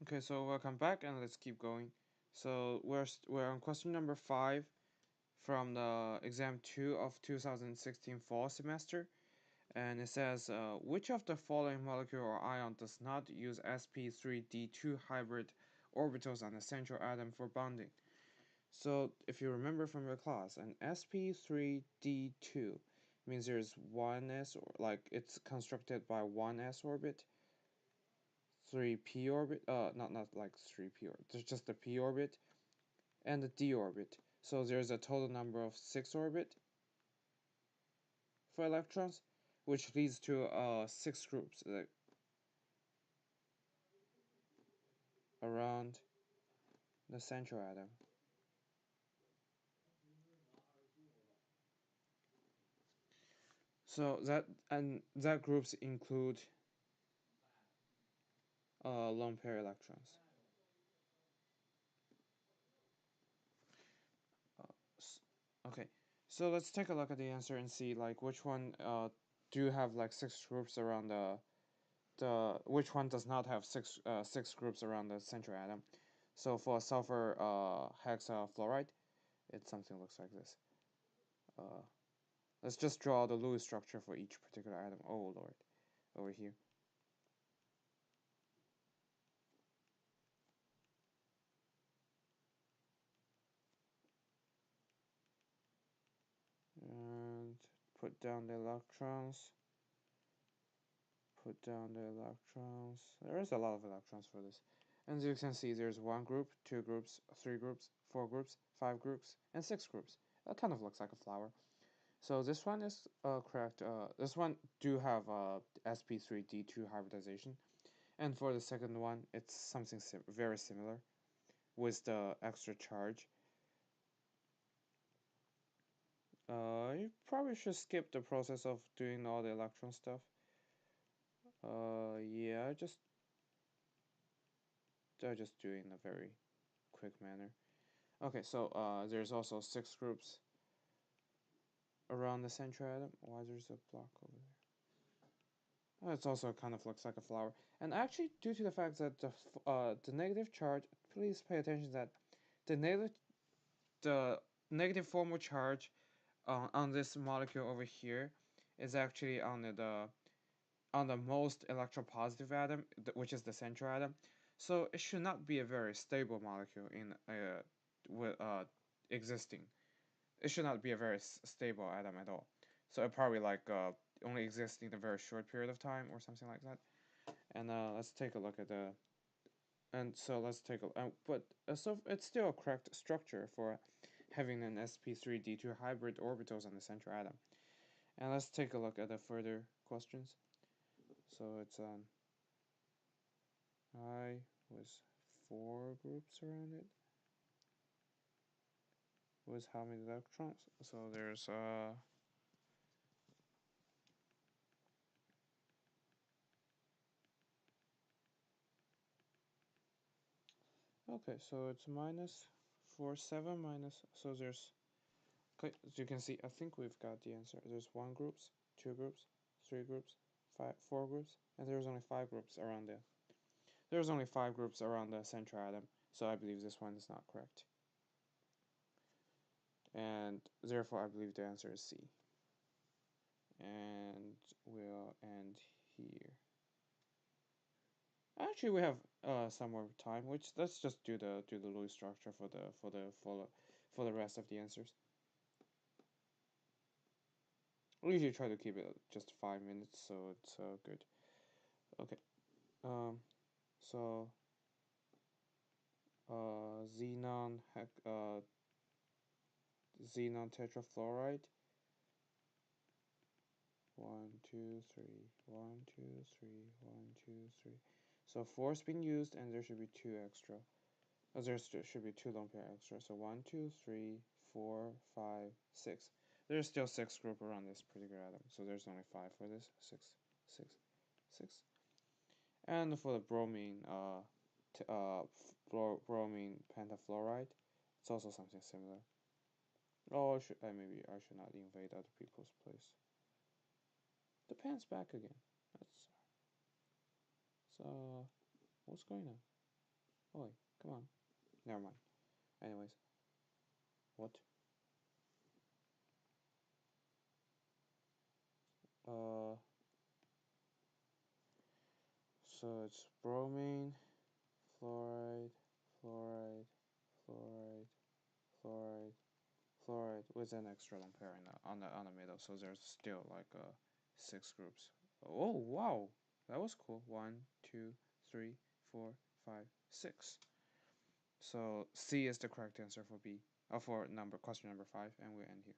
Okay, so welcome back and let's keep going. So we're on question number 5 from the exam 2 of 2016 fall semester, and it says which of the following molecule or ion does not use sp3d2 hybrid orbitals on the central atom for bonding? So if you remember from your class, an sp3d2 means there's one s, or like it's constructed by one s orbit, 3p orbit, not like 3p orbit, there's just the p orbit and the d orbit. So there's a total number of 6 orbit for electrons, which leads to 6 groups around the central atom. So that groups include lone pair electrons. Okay, so let's take a look at the answer and see like which one do have like 6 groups around the which one does not have 6 groups around the central atom. So for sulfur hexafluoride, it something looks like this. Uh, let's just draw the Lewis structure for each particular atom. Oh lord, over here. And put down the electrons. Put down the electrons. There is a lot of electrons for this. And as you can see, there's 1 group, 2 groups, 3 groups, 4 groups, 5 groups, and 6 groups. That kind of looks like a flower. So this one is correct. This one do have sp3d2 hybridization. And for the second one, it's something very similar with the extra charge. You probably should skip the process of doing all the electron stuff. Yeah, I just do it in a very quick manner. Okay, so there's also 6 groups around the central atom. Why there's a block over there? Oh, it's also kind of looks like a flower. And actually, due to the fact that the negative charge, please pay attention that the negative formal charge on this molecule over here is actually on the most electropositive atom, which is the central atom. So it should not be a very stable molecule in with existing. It should not be a very stable atom at all. So it probably like only exists in a very short period of time or something like that. And let's take a look at the. And so let's take a. But so it's still a correct structure for having an sp3d2 hybrid orbitals on the central atom. And let's take a look at the further questions. So it's I with 4 groups around it. With how many electrons? So there's okay, so it's minus 4 7 minus, so there's, okay, as you can see, I think we've got the answer. There's 1 groups, 2 groups, 3 groups, 4 groups, and there's only 5 groups around there's only 5 groups around the central atom, so I believe this one is not correct. And therefore I believe the answer is C. And we'll end here. Actually, we have some more time, which let's just do the Lewis structure for the rest of the answers. We usually try to keep it just 5 minutes, so it's good. Okay. So xenon tetrafluoride. 1 2 3 1 2 3 1 2 3. So 4 is being used, and there should be 2 extra. There should be 2 lone pair extra. So 1 2 3 4 5 6. There's still 6 group around this particular atom, so there's only 5 for this. 6 6 6. And for the bromine bromine pentafluoride, it's also something similar. Oh, maybe I should not invade other people's place. The pen's back again. That's so. What's going on? Oh, come on. Never mind. Anyways. What? So it's bromine, fluoride, fluoride, fluoride, fluoride, fluoride with an extra lone pair on the middle. So there's still like 6 groups. Oh wow, that was cool. 1, 2, 3, 4, 5, 6. So C is the correct answer for B. For question number 5, and we end here.